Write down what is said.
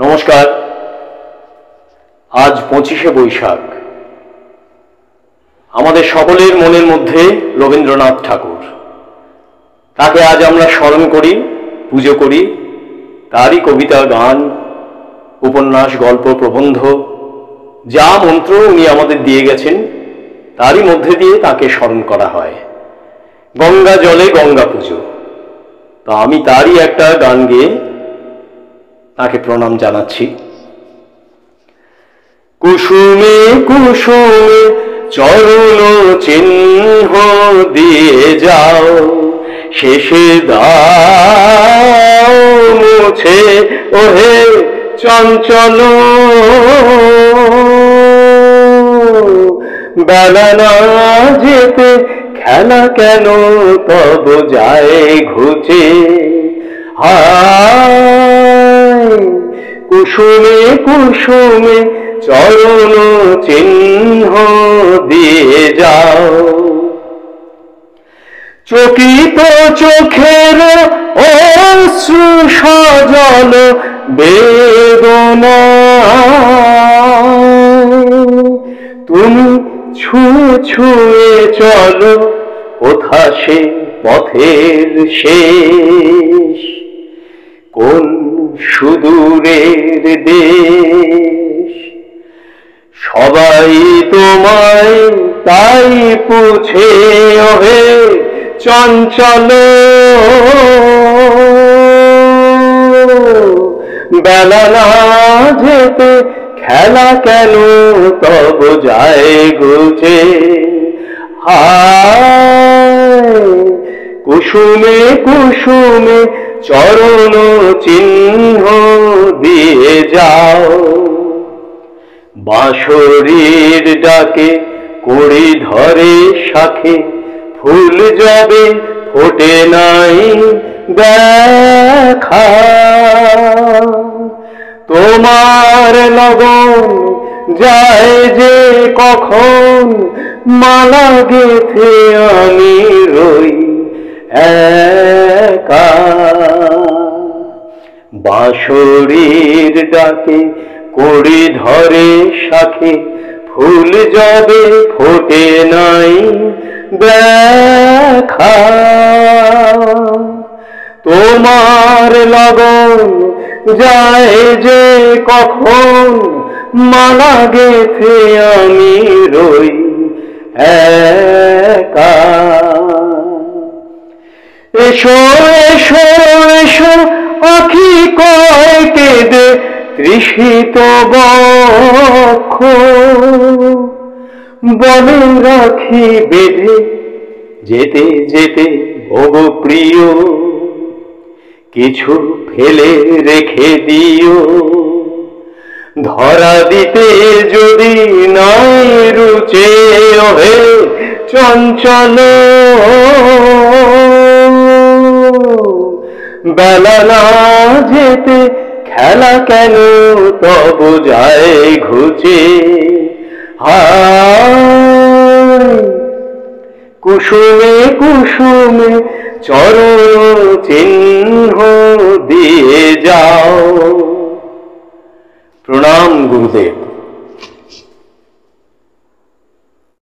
নমস্কার। আজ 25শে বৈশাখ। আমাদের সকলের মনের মধ্যে রবীন্দ্রনাথ ঠাকুর। তাকে আজ আমরা স্মরণ করি, পুজো করি। তারই কবিতা, গান, উপন্যাস, গল্প, প্রবন্ধ, যা মন্ত্র উনি আমাদের দিয়ে গেছেন তারই মধ্যে দিয়ে তাকে স্মরণ করা হয়। গঙ্গা জলে গঙ্গা পুজো। তো আমি তারই একটা গান গেয়ে তাকে প্রণাম জানাচ্ছি। কুসুমে কুসুমে চরণ চিহ্ন দিয়ে যাও, শেষে দাও মুছে ওহে চঞ্চল। বেলা না যেতে খেলা কেন তব যায় ঘুচে। হায় কুসুমে কুসুমে চরণ চিহ্ন দিয়ে যাও, চকিত চোখের অশ্রু সজল বেদনা তুমি ছুঁয়ে ছুঁয়ে চলো কোথা সে পথের শেষ, কোন সুদূরের দেশ। সবাই তোমায় তাই পুছে ওহে চঞ্চল। বেলা না যেতে খেলা কেন তব যায় ঘুচে। হায় কুসুমে কুসুমে চরণ চিহ্ন দিয়ে যাও, বাঁশরীর ডাকে কুড়ি ধরে শাখে ফুল যবে ফোটে নাই দেখা। তোমার লগন যায় যে কখন মালা গেথে আমি রই একা। বাঁশরীর ডাকে কুড়ি ধরে শাখে ফুল যবে ফোটে নাই দেখা। তোমার লগন যায় যে কখন মালা গেথে আমি রই একা। এসো এসো এসো আখি কয় কেঁদে তৃষিত বক্ষ, বলে রাখি বেঁধে যেতে যেতে ওগো প্রিয়, কিছু ফেলে রেখে দিও। ধরা দিতে যদি নাই রুচে ওহে চঞ্চল। বেলা না যেতে খেলা কেন তব যায় ঘুচে। হায় কুসুমে কুসুমে চরণ চিহ্ন দিয়ে যাও। প্রণাম গুরুদেব।